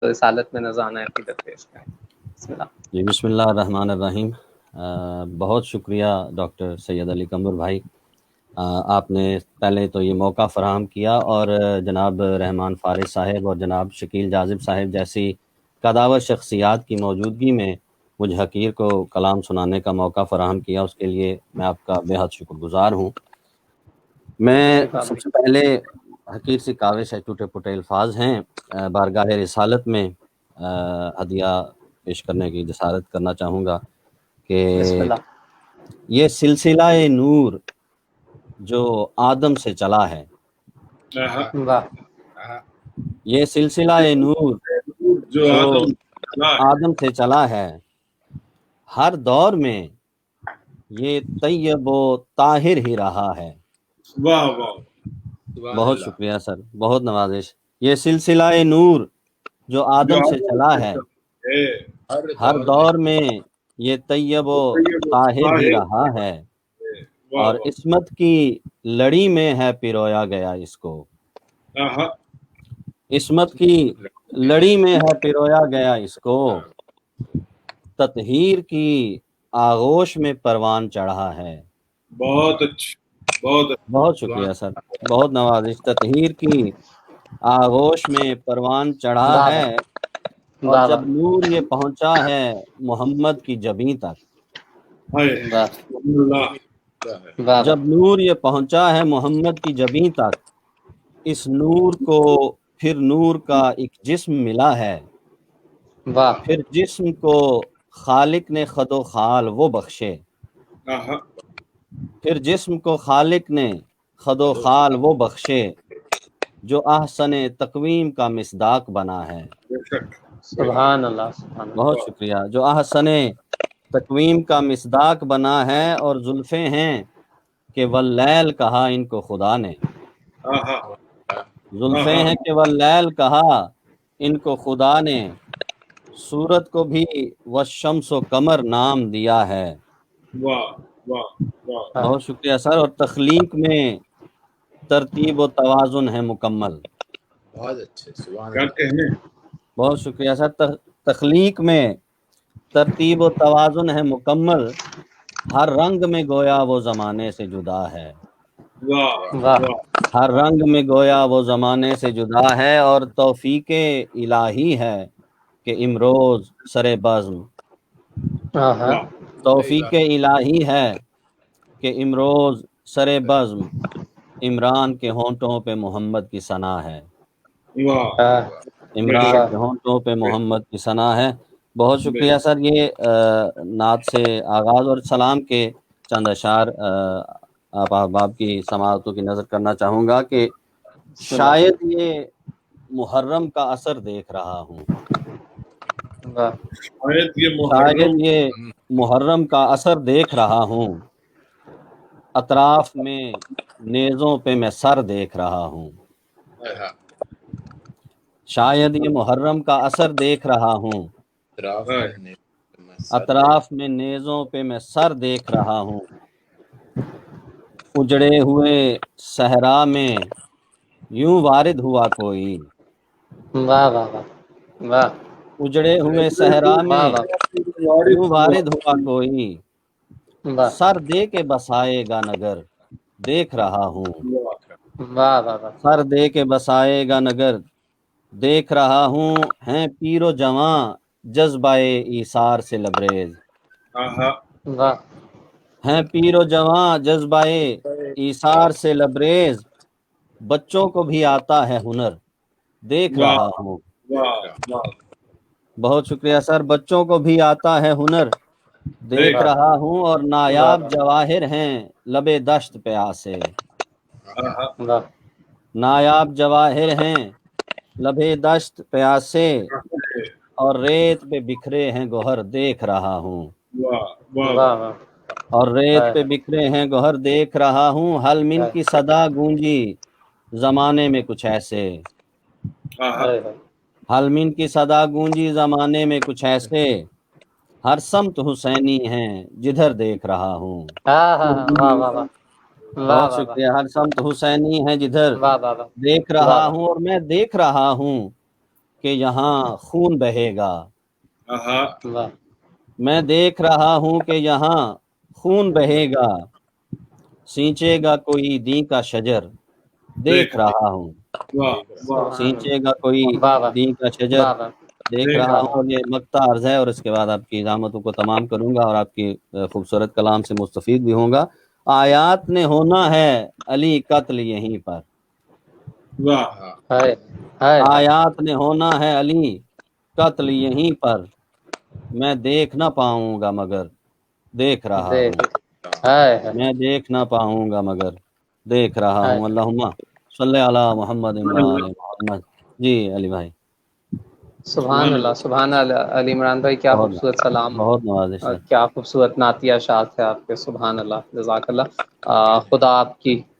تو اس حالت میں نذرانہ عقیدت پیش کریں. بسم اللہ. جی بسم اللہ الرحمن الرحیم. بہت شکریہ ڈاکٹر سید علی قمر بھائی. آپ نے پہلے تو یہ موقع فراہم کیا اور جناب رحمان فارس صاحب اور جناب شکیل جاذب صاحب جیسی قداور شخصیات کی موجودگی میں مجھ حقیر کو کلام سنانے کا موقع فراہم کیا. اس کے لیے میں آپ کا بے حد شکر گزار ہوں. میں سب سے پہلے حقیر سی کاوش ہے، ٹوٹے پھوٹے الفاظ ہیں، بارگاہ رسالت میں ہدیہ پیش کرنے کی جسارت کرنا چاہوں گا کہ بسم اللہ. یہ سلسلہ نور جو آدم سے چلا ہے، واہ. یہ سلسلہ نور جو آدم سے چلا ہے، ہر دور میں یہ طیب و طاہر ہی رہا ہے. واہ واہ. بہت شکریہ سر، بہت نوازش. یہ سلسلہ نور جو آدم سے چلا ہے، ہر دور میں یہ طیب و طاہر ہی رہا ہے، اور عصمت کی لڑی میں ہے پیرویا گیا اس کو. عصمت کی لڑی میں ہے پیرویا گیا اس کو، تطہیر کی آغوش میں پروان چڑھا ہے. بہت اچھا، بہت اچھا. بہت شکریہ سر، بہت نوازش. تطہیر کی آغوش میں پروان چڑھا ہے، اور جب نور یہ پہنچا ہے محمد کی جبیں تک. جب نور یہ پہنچا ہے محمد کی جبیں تک، اس نور کو پھر نور کا ایک جسم ملا ہے. پھر جسم کو خالق نے خد و خال وہ بخشے، پھر جسم کو خالق نے خد و خال وہ بخشے، جو احسن تقویم کا مصداق بنا ہے. سبحان اللہ. سبحان اللہ. بہت شکریہ. جو احسن تقویم کا مصداق بنا ہے، اور زلفیں ہیں کہ واللیل کہا ان کو خدا نے. زلفیں ہیں کہ واللیل کہا ان کو خدا نے، سورت کو بھی والشمس و قمر نام دیا ہے. بہت شکریہ سر. اور تخلیق میں ترتیب و توازن ہے مکمل. بہت اچھے. بہت شکریہ سر. تخلیق میں ترتیب و توازن ہے مکمل، ہر رنگ میں گویا وہ زمانے سے جدا ہے. ہر رنگ میں گویا وہ زمانے سے جدا ہے، اور توفیق الہی ہے کہ امروز سر بزم. توفیق الہی ہے کہ امروز سر بزم، عمران کے ہونٹوں پہ محمد کی ثنا ہے. عمران کے ہونٹوں پہ محمد کی ثنا ہے. بہت شکریہ سر. یہ نعت سے آغاز اور سلام کے چند اشعار آپ احباب کی سماعتوں کی نظر کرنا چاہوں گا کہ شاید یہ محرم کا اثر دیکھ رہا ہوں، شاید یہ محرم کا اثر دیکھ رہا ہوں، اطراف میں نیزوں پہ میں سر دیکھ رہا ہوں. شاید یہ محرم کا اثر دیکھ رہا ہوں، اطراف میں نیزوں پہ میں سر دیکھ رہا ہوں. اجڑے ہوئے صحرا میں یوں وارد ہوا کوئی، اجڑے ہوئے صحرا میں یوں وارد ہوا کوئی، سر دے کے بسائے گا نگر دیکھ رہا ہوں. سر دے کے بسائے گا نگر دیکھ رہا ہوں. ہیں پیر و جواں جذبہ ایثار سے لبریز، ہیں پیر و جواں جذبہ ایثار سے لبریز، بچوں کو بھی آتا ہے ہنر دیکھ رہا ہوں. بہت شکریہ سر. بچوں کو بھی آتا ہے ہنر دیکھ رہا ہوں، اور نایاب جواہر ہیں لبے دشت پہ آسے. نایاب جواہر ہیں لبے دشت پہ آسے، اور ریت پہ بکھرے ہیں گوہر دیکھ رہا ہوں. اور ریت پہ بکھرے ہیں گوہر دیکھ رہا ہوں. حل من کی صدا گونجی زمانے میں کچھ ایسے، حل من کی صدا گونجی زمانے میں کچھ ایسے، ہر سمت حسینی ہیں جدھر دیکھ رہا ہوں. بہت شکریہ. ہر سمت حسینی ہیں جدھر دیکھ رہا ہوں، اور میں دیکھ رہا ہوں کہ یہاں خون بہے گا، آہا واہ میں دیکھ رہا ہوں کہ یہاں خون بہے گا، سینچے گا کوئی دین کا شجر، دیکھ رہا ہوں، واہ واہ سینچے گا کوئی واہ واہ دین کا شجر، واہ واہ دیکھ رہا ہوں۔ اور یہ مقطع عرض ہے، اور اس کے بعد آپ کی اظہاراتوں کو تمام کروں گا اور آپ کی خوبصورت کلام سے مستفید بھی ہوں گا۔ آیات نے ہونا ہے علی قتل یہیں پر، واہ ہائے ہائے آیات نے ہونا ہے علی قتل یہیں پر، میں دیکھ نہ پاؤں گا مگر دیکھ رہا ہوں، دیکھ ہائے ہائے میں دیکھ نہ پاؤں گا مگر دیکھ رہا ہوں۔ اللہم صلی علی محمد و آل محمد۔ جی علی بھائی، سبحان اللہ سبحان اللہ۔ علی عمران بھائی کیا بہت خوبصورت سلام بہت نوازش اور ہے۔ کیا خوبصورت نعتیہ اشعار تھے آپ کے، سبحان اللہ، جزاک اللہ۔ خدا آپ کی